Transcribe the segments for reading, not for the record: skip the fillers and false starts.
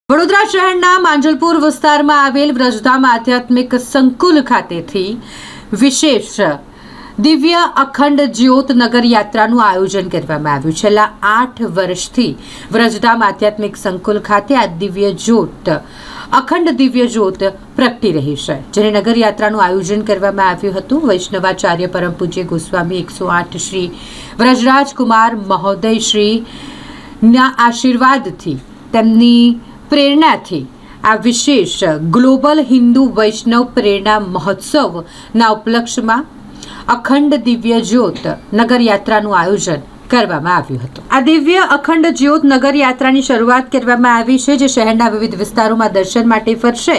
વડોદરા શહેરના માંજલપુર વિસ્તારમાં આવેલ વ્રજધામ આધ્યાત્મિક સંકુલ ખાતેથી વિશેષ દિવ્ય અખંડ જ્યોત નગર યાત્રાનું આયોજન કરવામાં આવ્યું. છેલ્લા 8 વર્ષથી વ્રજધામ આધ્યાત્મિક સંકુલ ખાતે આ દિવ્ય જ્યોત અખંડ દિવ્ય જ્યોત પ્રગટી રહી છે, જેની નગર યાત્રાનું આયોજન કરવામાં આવ્યું હતું. વૈષ્ણવાચાર્ય પરમ પૂજ્ય ગોસ્વામી 108 શ્રી વ્રજરાજ કુમાર મહોદય શ્રીના આશીર્વાદથી, તેમની પ્રેરણાથી આ વિશેષ ગ્લોબલ હિન્દુ વૈષ્ણવ પ્રેરણા મહોત્સવના ઉપલક્ષમાં અખંડ દિવ્ય જ્યોત નગર યાત્રાનું આયોજન કરવામાં આવ્યું હતું. આ દિવ્ય અખંડ જ્યોત નગર યાત્રાની શરૂઆત કરવામાં આવી છે, જે શહેરના વિવિધ વિસ્તારોમાં દર્શન માટે ફરશે.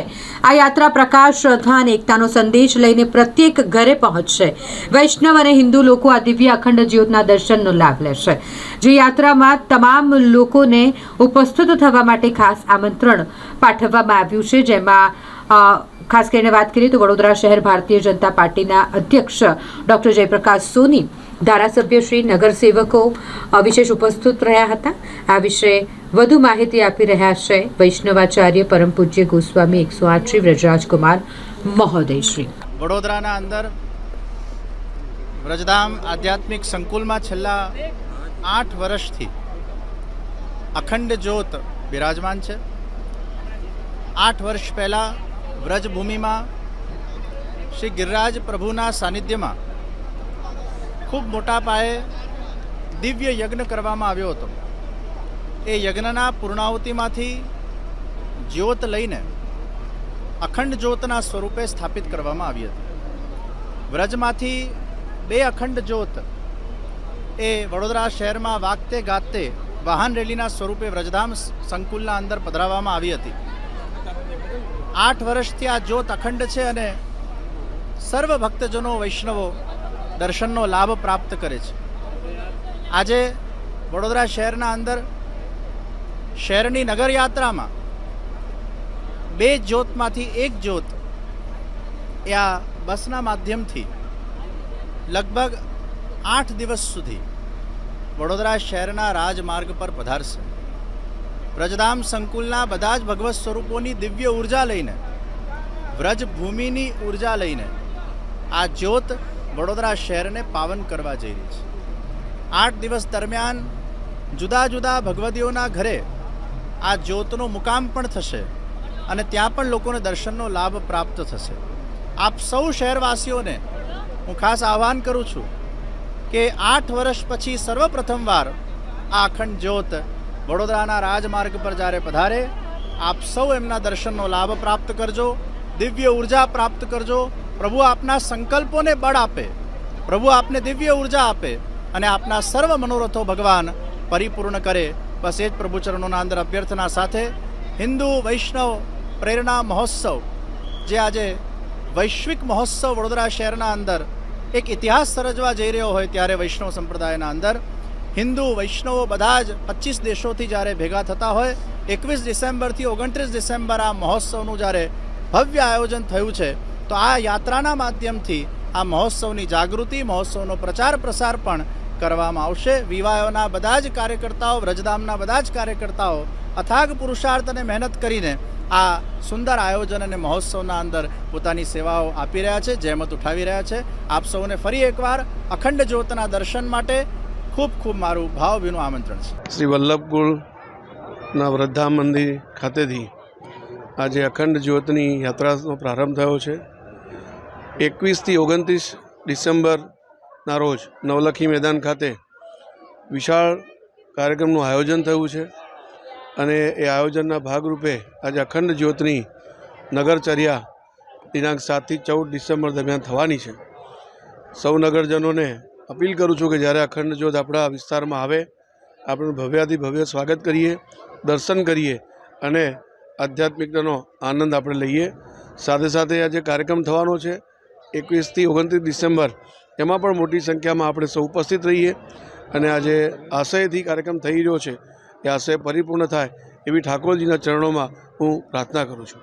આ યાત્રા પ્રકાશ, શ્રદ્ધા અને એકતાનો સંદેશ લઈને પ્રત્યેક ઘરે પહોંચશે. વૈષ્ણવ અને હિન્દુ લોકો આ દિવ્ય અખંડ જ્યોતના દર્શનનો લાભ લેશે. જે યાત્રામાં તમામ લોકોને ઉપસ્થિત થવા માટે ખાસ આમંત્રણ પાઠવવામાં આવ્યું છે, જેમાં ખાસ કરીને વાત કરીએ તો વડોદરા શહેર ભારતીય જનતા પાર્ટીના અધ્યક્ષ ડૉક્ટર જયપ્રકાશ સોની, ધારાસભ્ય શ્રી, નગરસેવકો વિશેષ ઉપસ્થિત રહ્યા હતા. આ વિશે વધુ માહિતી આપી રહ્યા છે વૈષ્ણવાચાર્ય પરમ પૂજ્ય ગોસ્વામી 108 શ્રી વ્રજરાજ કુમાર મહોદય શ્રી. વડોદરાના અંદર વ્રજધામ આધ્યાત્મિક સંકુલમાં છેલ્લા 8 વર્ષથી અખંડ જ્યોત બિરાજમાન છે. 8 વર્ષ પહેલાં વ્રજભૂમિમાં શ્રી ગિરિરાજ પ્રભુના સાનિધ્યમાં ખૂબ મોટા પાયે દિવ્ય યજ્ઞ કરવામાં આવ્યો હતો. એ યજ્ઞના પૂર્ણાહુતિમાંથી જ્યોત લઈને અખંડ જ્યોતના સ્વરૂપે સ્થાપિત કરવામાં આવી હતી. વ્રજમાંથી 2 અખંડ જ્યોત એ વડોદરા શહેરમાં વાગતે ગાતે વાહન રેલીના સ્વરૂપે વ્રજધામ સંકુલના અંદર પધરાવવામાં આવી હતી. 8 વર્ષથી આ જ્યોત અખંડ છે અને સર્વ ભક્તજનો, વૈષ્ણવો દર્શનનો લાભ પ્રાપ્ત કરે છે. આજે વડોદરા શહેરના અંદર શહેરની નગર યાત્રામાં 2 જ્યોતમાંથી 1 જ્યોત એ આ બસના માધ્યમથી લગભગ 8 દિવસ સુધી વડોદરા શહેરના રાજમાર્ગ પર પધારશે. વ્રજધામ સંકુલના બધા જ ભગવત સ્વરૂપોની દિવ્ય ઉર્જા લઈને, વ્રજભૂમિની ઉર્જા લઈને આ જ્યોત વડોદરા શહેરને પાવન કરવા જઈ રહી છે. 8 દિવસ દરમિયાન જુદા જુદા ભગવદીઓના ઘરે આ જ્યોતનો મુકામ પણ થશે અને ત્યાં પણ લોકોને દર્શનનો લાભ પ્રાપ્ત થશે. આપ સૌ શહેરવાસીઓને હું ખાસ આહ્વાન કરું છું કે 8 વર્ષ પછી સર્વપ્રથમવાર આ અખંડ જ્યોત વડોદરાના રાજમાર્ગ પર જ્યારે પધારે, આપ સૌ એમના દર્શનનો લાભ પ્રાપ્ત કરજો, દિવ્ય ઉર્જા પ્રાપ્ત કરજો. પ્રભુ આપના સંકલ્પોને બળ આપે, પ્રભુ આપને દિવ્ય ઉર્જા આપે અને આપના સર્વ મનોરથો ભગવાન પરિપૂર્ણ કરે. બસ એ જ પ્રભુચરણોના અંદર અભ્યર્થના સાથે હિન્દુ વૈષ્ણવ પ્રેરણા મહોત્સવ, જે આજે વૈશ્વિક મહોત્સવ વડોદરા શહેરના અંદર એક ઇતિહાસ સર્જવા જઈ રહ્યો હોય, ત્યારે વૈષ્ણવ સંપ્રદાયના અંદર હિન્દુ વૈષ્ણવો બધા જ 25 દેશોથી જ્યારે ભેગા થતા હોય, 21 ડિસેમ્બરથી 29 ડિસેમ્બર આ મહોત્સવનું જ્યારે ભવ્ય આયોજન થયું છે, તો આ યાત્રાના માધ્યમથી આ મહોત્સવની જાગૃતિ, મહોત્સવનો પ્રચાર પ્રસાર પણ કરવામાં આવશે. વિવાહોના બધા જ કાર્યકર્તાઓ, વ્રજધામના બધા જ કાર્યકર્તાઓ અથાગ પુરુષાર્થ અને મહેનત કરીને આ સુંદર આયોજન અને મહોત્સવના અંદર પોતાની સેવાઓ આપી રહ્યા છે, જહેમત ઉઠાવી રહ્યા છે. આપ સૌને ફરી એકવાર અખંડ જ્યોતના દર્શન માટે ખૂબ ખૂબ મારું ભાવભીનું આમંત્રણ છે. શ્રી વલ્લભકુળના વ્રજધામ મંદિર ખાતેથી આજે અખંડ જ્યોતની યાત્રાનો પ્રારંભ થયો છે. 21 થી 29 ડિસેમ્બરના રોજ નવલખી મેદાન ખાતે વિશાળ કાર્યક્રમનું આયોજન થયું છે અને એ આયોજનના ભાગરૂપે આજે અખંડ જ્યોતની નગરચર્યા દિનાંક 7 થી 14 ડિસેમ્બર દરમિયાન થવાની છે. સૌ નગરજનોને અપીલ કરું છું કે જ્યારે અખંડ જ્યોત આપણા વિસ્તારમાં આવે, આપણે ભવ્યાથી ભવ્ય સ્વાગત કરીએ, દર્શન કરીએ અને આધ્યાત્મિકતાનો આનંદ આપણે લઈએ. સાથે સાથે આ જે કાર્યક્રમ થવાનો છે 21 થી 29 ડિસેમ્બર, એમાં પણ મોટી સંખ્યામાં આપણે સૌ ઉપસ્થિત રહીએ અને આજે આશયથી કાર્યક્રમ થઈ રહ્યો છે, એ આશય પરિપૂર્ણ થાય એવી ઠાકોરજીના ચરણોમાં હું પ્રાર્થના કરું છું.